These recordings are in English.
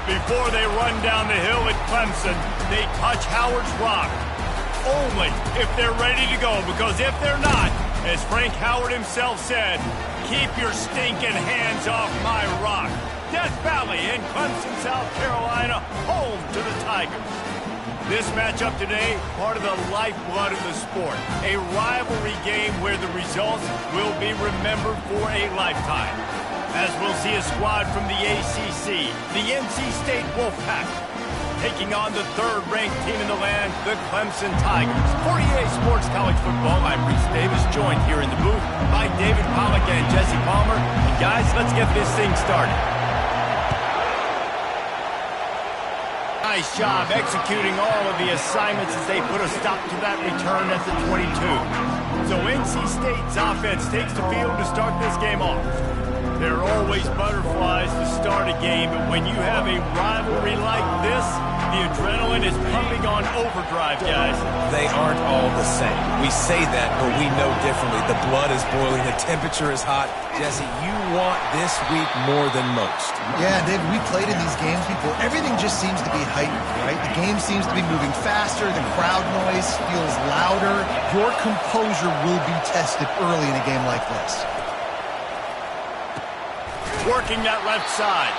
Before they run down the hill at Clemson, they touch Howard's rock. Only if they're ready to go, because if they're not, as Frank Howard himself said, keep your stinking hands off my rock. Death Valley in Clemson, South Carolina, home to the Tigers. This matchup today, part of the lifeblood of the sport. A rivalry game where the results will be remembered for a lifetime. As we'll see a squad from the ACC, the NC State Wolfpack, taking on the third-ranked team in the land, the Clemson Tigers. For EA Sports College Football, I'm Reese Davis, joined here in the booth by David Pollack and Jesse Palmer. And guys, let's get this thing started. Nice job executing all of the assignments as they put a stop to that return at the 22. So NC State's offense takes the field to start this game off. There are always butterflies to start a game, but when you have a rivalry like this, the adrenaline is pumping on overdrive, guys. They aren't all the same. We say that, but we know differently. The blood is boiling, the temperature is hot. Jesse, you want this week more than most. Yeah, David, we played in these games before. Everything just seems to be heightened, right? The game seems to be moving faster. The crowd noise feels louder. Your composure will be tested early in a game like this. Working that left side.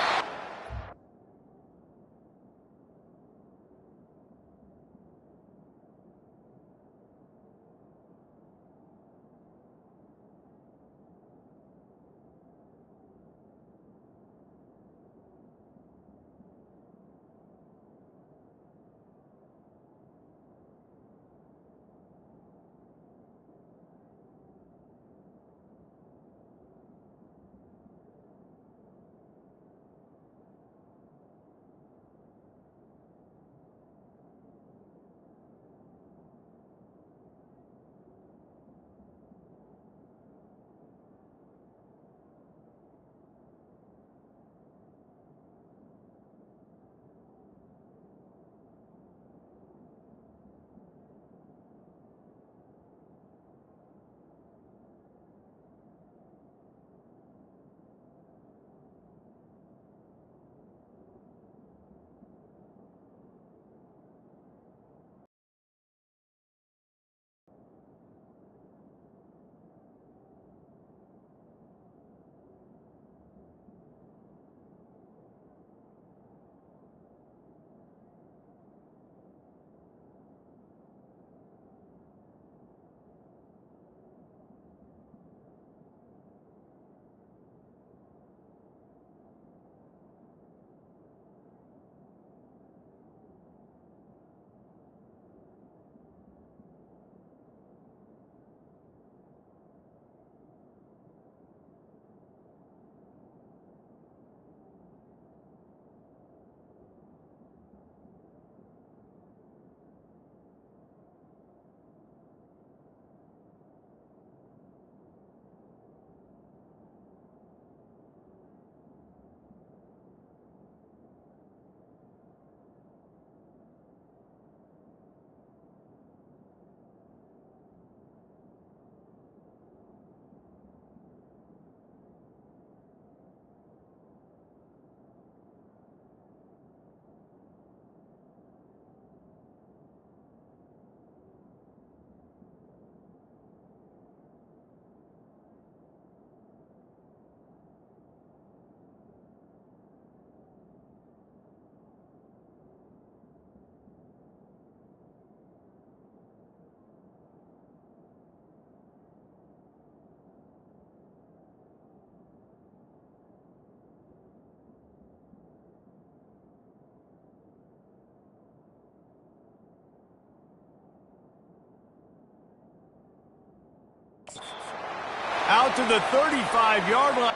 Out to the 35-yard line.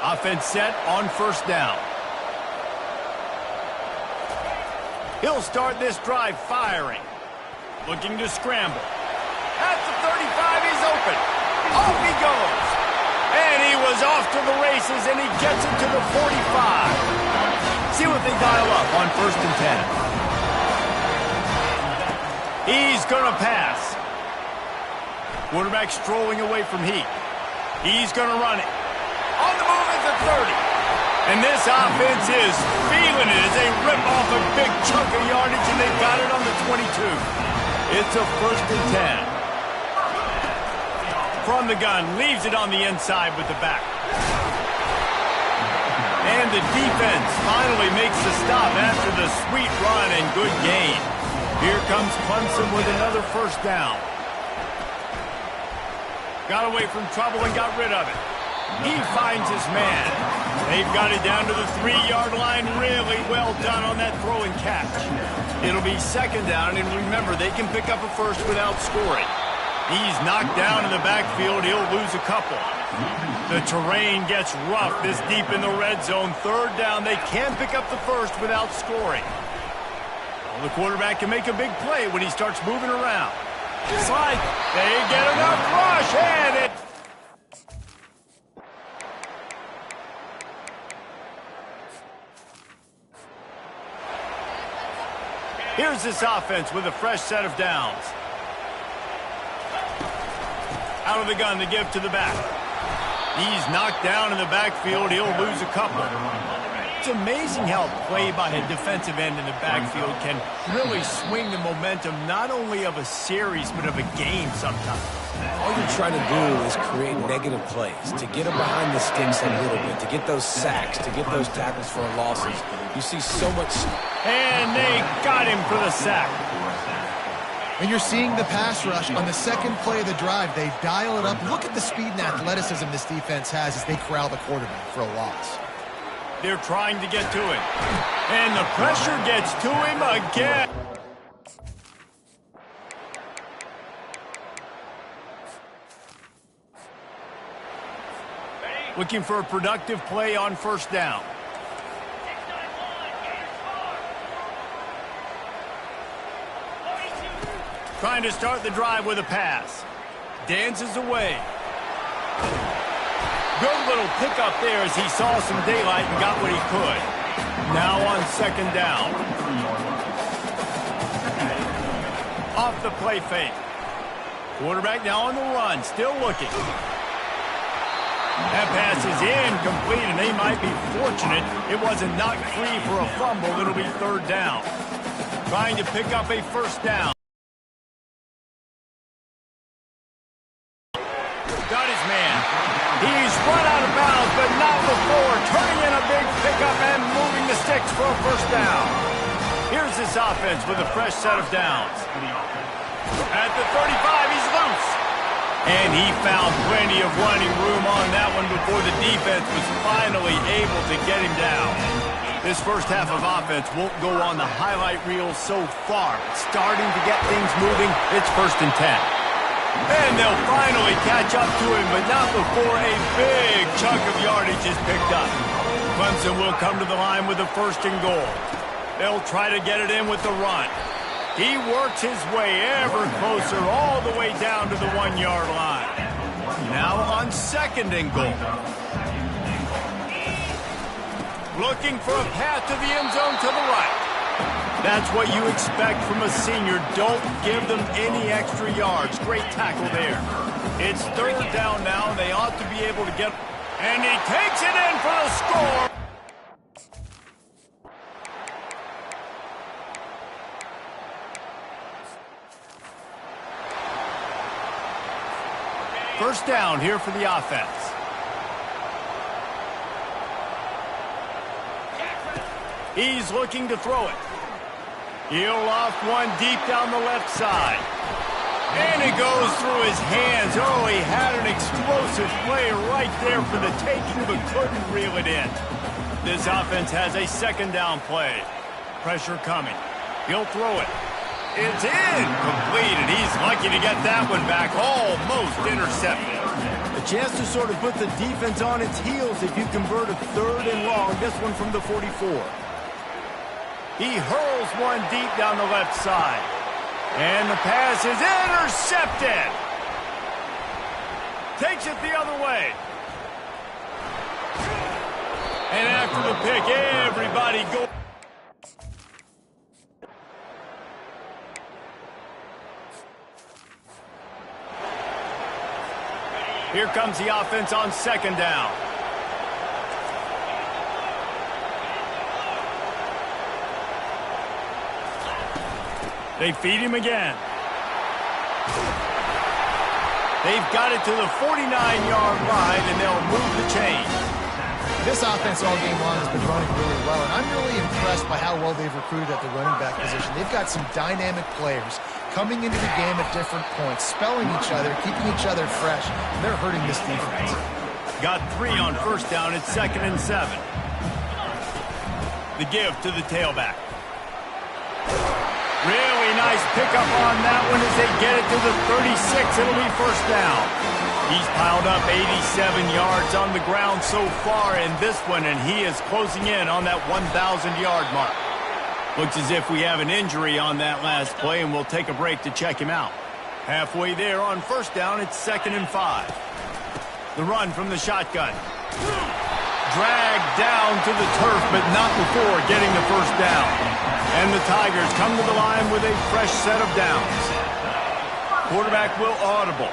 Offense set on first down. He'll start this drive firing. Looking to scramble. At the 35, he's open. Off he goes. And he was off to the races, and he gets it to the 45. See what they dial up on first and 10. He's going to pass. Quarterback strolling away from Heat. He's going to run it. On the move at the 30. And this offense is feeling it as they rip off a big chunk of yardage, and they've got it on the 22. It's a 1st and 10. From the gun, leaves it on the inside with the back. And the defense finally makes the stop after the sweet run and good gain. Here comes Clemson with another 1st down. Got away from trouble and got rid of it. He finds his man. They've got it down to the 3-yard line. Really well done on that throw and catch. It'll be 2nd down, and remember, they can pick up a 1st without scoring. He's knocked down in the backfield. He'll lose a couple. The terrain gets rough this deep in the red zone. 3rd down. They can pick up the 1st without scoring. Well, the quarterback can make a big play when he starts moving around. Slide. They get enough rush, and it... Here's this offense with a fresh set of downs. Out of the gun to give to the back. He's knocked down in the backfield. He'll lose a couple. It's amazing how play by a defensive end in the backfield can really swing the momentum not only of a series but of a game sometimes. All you're trying to do is create negative plays, to get them behind the sticks a little bit, to get those sacks, to get those tackles for losses. You see so much... And they got him for the sack. And you're seeing the pass rush on the 2nd play of the drive. They dial it up. Look at the speed and athleticism this defense has as they corral the quarterback for a loss. They're trying to get to him. And the pressure gets to him again. Looking for a productive play on 1st down. Trying to start the drive with a pass. Dances away. Good little pickup there as he saw some daylight and got what he could. Now on 2nd down. Off the play fake. Quarterback now on the run, still looking. That pass is incomplete, and they might be fortunate it wasn't knocked free for a fumble. It'll be 3rd down. Trying to pick up a 1st down. Got his man. He's run out of bounds, but not before turning in a big pickup and moving the sticks for a 1st down. Here's this offense with a fresh set of downs. At the 35, he's loose. And he found plenty of running room on that one before the defense was finally able to get him down. This 1st half of offense won't go on the highlight reel so far. Starting to get things moving, it's 1st and 10. And they'll finally catch up to him, but not before a big chunk of yardage is picked up. Clemson will come to the line with a 1st and goal. They'll try to get it in with the run. He works his way ever closer all the way down to the 1-yard line. Now on 2nd and goal. Looking for a path to the end zone to the right. That's what you expect from a senior. Don't give them any extra yards. Great tackle there. It's 3rd down now, and they ought to be able to get... And he takes it in for the score. First down here for the offense. He's looking to throw it. He'll off one deep down the left side. And it goes through his hands. Oh, he had an explosive play right there for the taking, but couldn't reel it in. This offense has a 2nd down play. Pressure coming. He'll throw it. It's incomplete, and he's lucky to get that one back. Almost intercepted. A chance to sort of put the defense on its heels if you convert a 3rd and long. This one from the 44. He hurls one deep down the left side. And the pass is intercepted. Takes it the other way. And after the pick, everybody goes. Here comes the offense on second down. They feed him again. They've got it to the 49-yard line, and they'll move the chain. This offense all game long has been running really well, and I'm really impressed by how well they've recruited at the running back position. They've got some dynamic players coming into the game at different points, spelling each other, keeping each other fresh, and they're hurting this defense. Got 3 on first down. It's 2nd and 7. The give to the tailback. Really nice pickup on that one as they get it to the 36. It'll be first down. He's piled up 87 yards on the ground so far in this one, and he is closing in on that 1,000-yard mark. Looks as if we have an injury on that last play, and we'll take a break to check him out. Halfway there on first down, it's 2nd and 5. The run from the shotgun. Dragged down to the turf, but not before getting the first down. And the Tigers come to the line with a fresh set of downs. Quarterback will audible.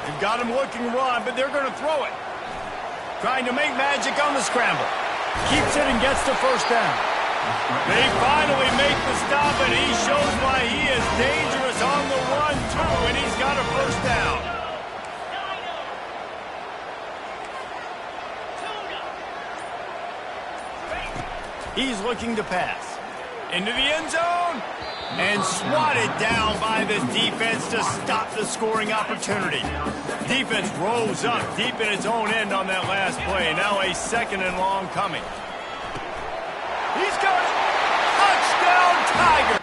They've got him looking run, but they're going to throw it. Trying to make magic on the scramble. Keeps it and gets the first down. They finally make the stop, and he shows why he is dangerous on the run, too, and he's got a first down. He's looking to pass. Into the end zone. And swatted down by the defense to stop the scoring opportunity. Defense rose up deep in its own end on that last play. Now a 2nd and long coming. He's got it. Touchdown, Tiger.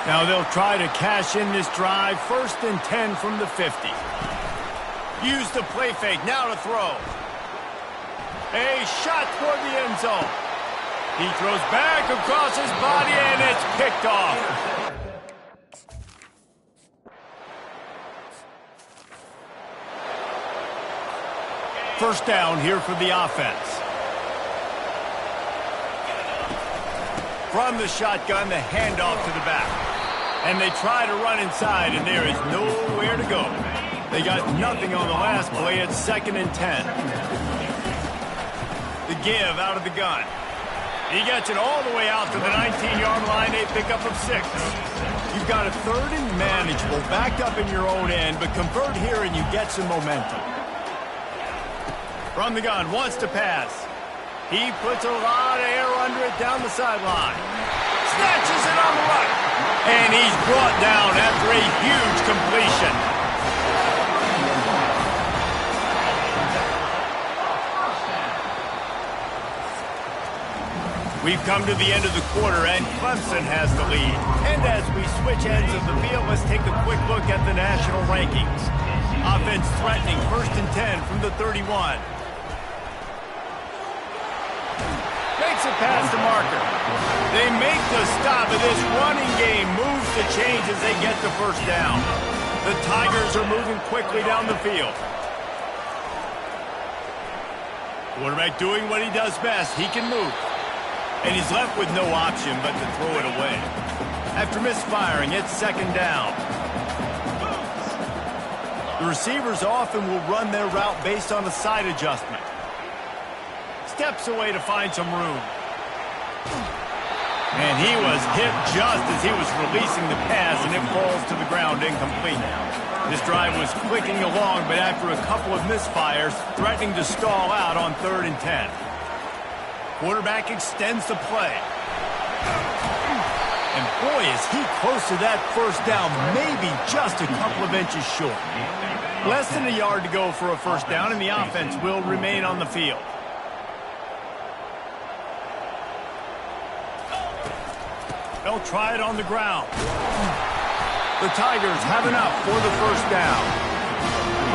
Now they'll try to cash in this drive. 1st and 10 from the 50. Use the play fake. Now to throw. A shot toward the end zone. He throws back across his body, and it's picked off. First down here for the offense. From the shotgun, the handoff to the back. And they try to run inside, and there is nowhere to go. They got nothing on the last play. It's 2nd and 10. The give out of the gun. He gets it all the way out to the 19-yard line. A pickup of 6. You've got a 3rd and manageable, backed up in your own end, but convert here and you get some momentum. From the gun, wants to pass. He puts a lot of air under it down the sideline. Snatches it on the right. And he's brought down after a huge completion. We've come to the end of the quarter, and Clemson has the lead. And as we switch ends of the field, let's take a quick look at the national rankings. Offense threatening, 1st and 10 from the 31. Makes it past the marker. They make the stop, and this running game moves the chains as they get the first down. The Tigers are moving quickly down the field. Quarterback doing what he does best. He can move. And he's left with no option but to throw it away. After misfiring, it's 2nd down. The receivers often will run their route based on a side adjustment. Steps away to find some room. And he was hit just as he was releasing the pass, and it falls to the ground incomplete. This drive was clicking along, but after a couple of misfires, threatening to stall out on 3rd and 10. Quarterback extends the play. And boy, is he close to that first down, maybe just a couple of inches short. Less than a yard to go for a first down, and the offense will remain on the field. They'll try it on the ground. The Tigers have enough for the first down.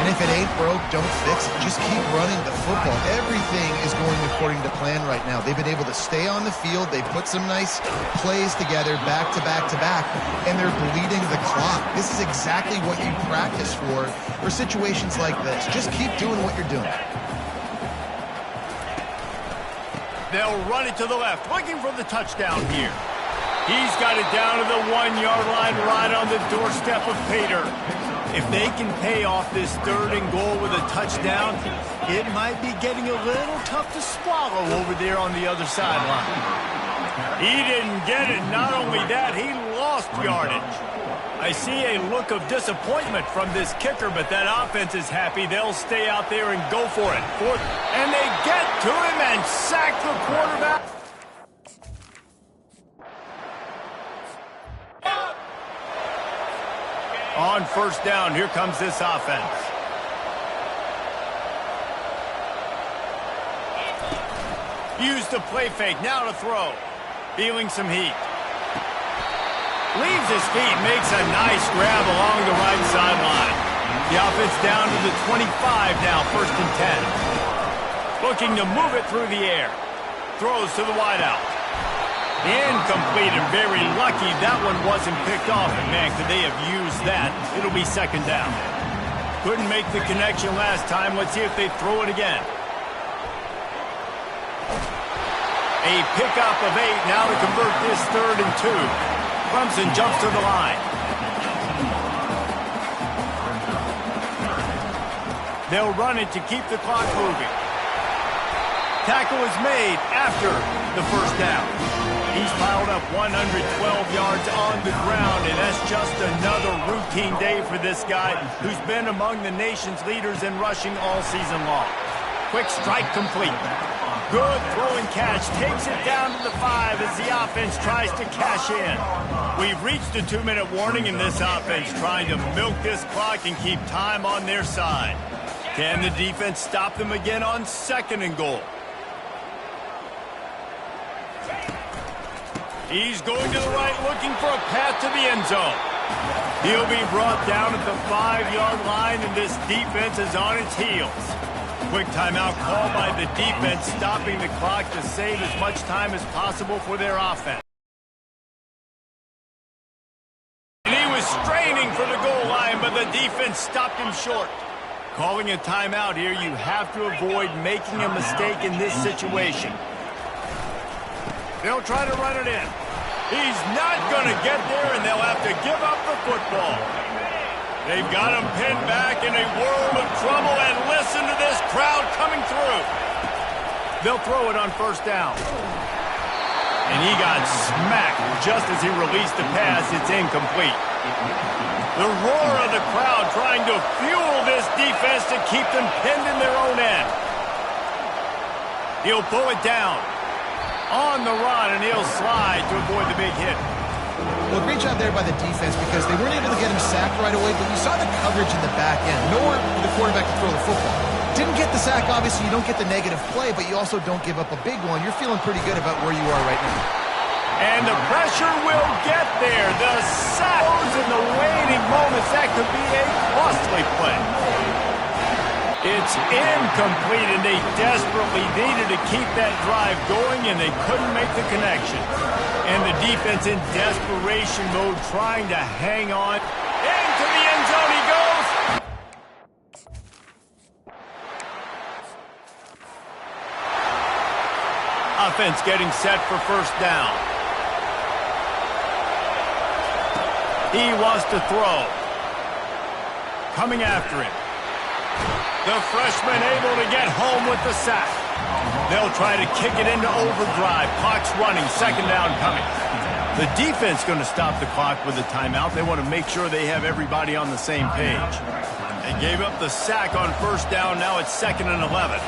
And if it ain't broke, don't fix it. Just keep running the football. Everything is going according to plan right now. They've been able to stay on the field. They put some nice plays together back to back to back, and they're bleeding the clock. This is exactly what you practice for situations like this. Just keep doing what you're doing. They'll run it to the left, looking for the touchdown here. He's got it down to the 1-yard line right on the doorstep of Pater. If they can pay off this 3rd and goal with a touchdown, it might be getting a little tough to swallow over there on the other sideline. He didn't get it. Not only that, he lost yardage. I see a look of disappointment from this kicker, but that offense is happy. They'll stay out there and go for it. And they get to him and sack the quarterback. On 1st down, here comes this offense. Use the play fake, now to throw. Feeling some heat. Leaves his feet, makes a nice grab along the right sideline. The offense down to the 25 now, 1st and 10. Looking to move it through the air. Throws to the wideout. Incomplete, and very lucky that one wasn't picked off. And man, could they have used that? It'll be 2nd down. Couldn't make the connection last time. Let's see if they throw it again. A pickup of 8 now to convert this 3rd and 2. Clemson jumps to the line. They'll run it to keep the clock moving. Tackle is made after the 1st down. He's piled up 112 yards on the ground, and that's just another routine day for this guy who's been among the nation's leaders in rushing all season long. Quick strike complete. Good throw and catch. Takes it down to the 5 as the offense tries to cash in. We've reached a 2-minute warning in this offense, trying to milk this clock and keep time on their side. Can the defense stop them again on 2nd and goal? He's going to the right, looking for a path to the end zone. He'll be brought down at the 5-yard line, and this defense is on its heels. Quick timeout called by the defense, stopping the clock to save as much time as possible for their offense. And he was straining for the goal line, but the defense stopped him short. Calling a timeout here, you have to avoid making a mistake in this situation. They'll try to run it in. He's not going to get there, and they'll have to give up the football. They've got him pinned back in a world of trouble, and listen to this crowd coming through. They'll throw it on 1st down. And he got smacked just as he released the pass. It's incomplete. The roar of the crowd trying to fuel this defense to keep them pinned in their own end. He'll pull it down. On the run, and he'll slide to avoid the big hit. Well, great job there by the defense because they weren't able to get him sacked right away, but you saw the coverage in the back end. Nowhere for the quarterback to throw the football. Didn't get the sack, obviously. You don't get the negative play, but you also don't give up a big one. You're feeling pretty good about where you are right now. And the pressure will get there. The sack in the waiting moments. That could be a costly play. It's incomplete, and they desperately needed to keep that drive going, and they couldn't make the connection. And the defense in desperation mode trying to hang on. Into the end zone he goes. Offense getting set for 1st down. He wants to throw. Coming after him. The freshman able to get home with the sack. They'll try to kick it into overdrive. Clock's running. 2nd down coming. The defense going to stop the clock with a timeout. They want to make sure they have everybody on the same page. They gave up the sack on 1st down. Now it's 2nd and 11.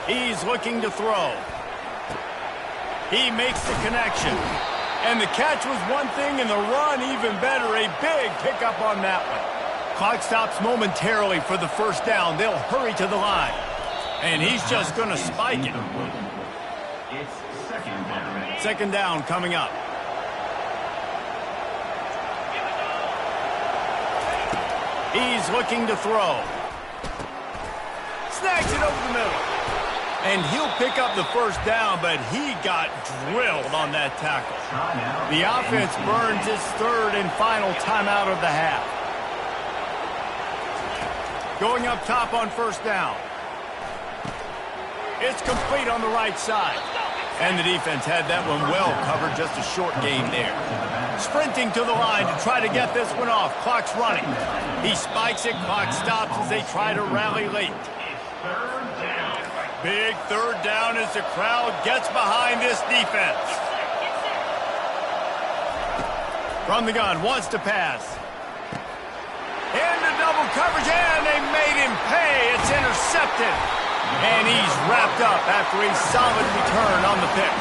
He's looking to throw. He makes the connection. And the catch was one thing, and the run even better. A big pickup on that one. Clock stops momentarily for the 1st down. They'll hurry to the line. And he's just going to spike it. It's 2nd down. 2nd down coming up. He's looking to throw. Snags it over the middle. And he'll pick up the 1st down, but he got drilled on that tackle. The offense burns its 3rd and final timeout of the half. Going up top on 1st down. It's complete on the right side. And the defense had that one well covered, just a short game there. Sprinting to the line to try to get this one off. Clock's running. He spikes it, clock stops as they try to rally late. Big third down as the crowd gets behind this defense. From the gun, wants to pass. Into double coverage, and they made him pay. It's intercepted. And he's wrapped up after a solid return on the pick.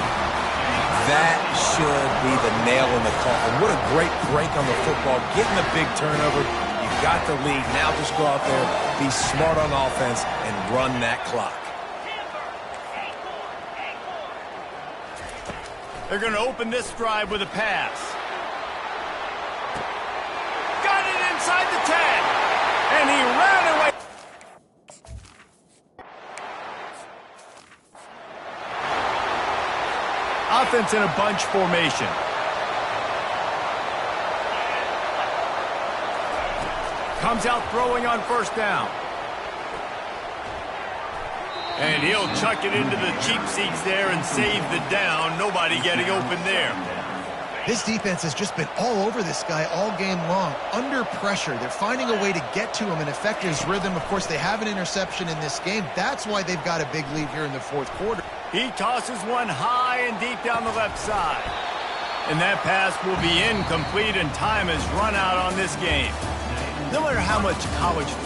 That should be the nail in the coffin. What a great break on the football. Getting a big turnover. You got the lead. Now just go out there, be smart on offense, and run that clock. They're going to open this drive with a pass. Got it inside the 10. And he ran away. Offense in a bunch formation. Comes out throwing on first down. And he'll chuck it into the cheap seats there and save the down. Nobody getting open there. This defense has just been all over this guy all game long. Under pressure. They're finding a way to get to him and affect his rhythm. Of course, they have an interception in this game. That's why they've got a big lead here in the fourth quarter. He tosses one high and deep down the left side. And that pass will be incomplete, and time has run out on this game. No matter how much college football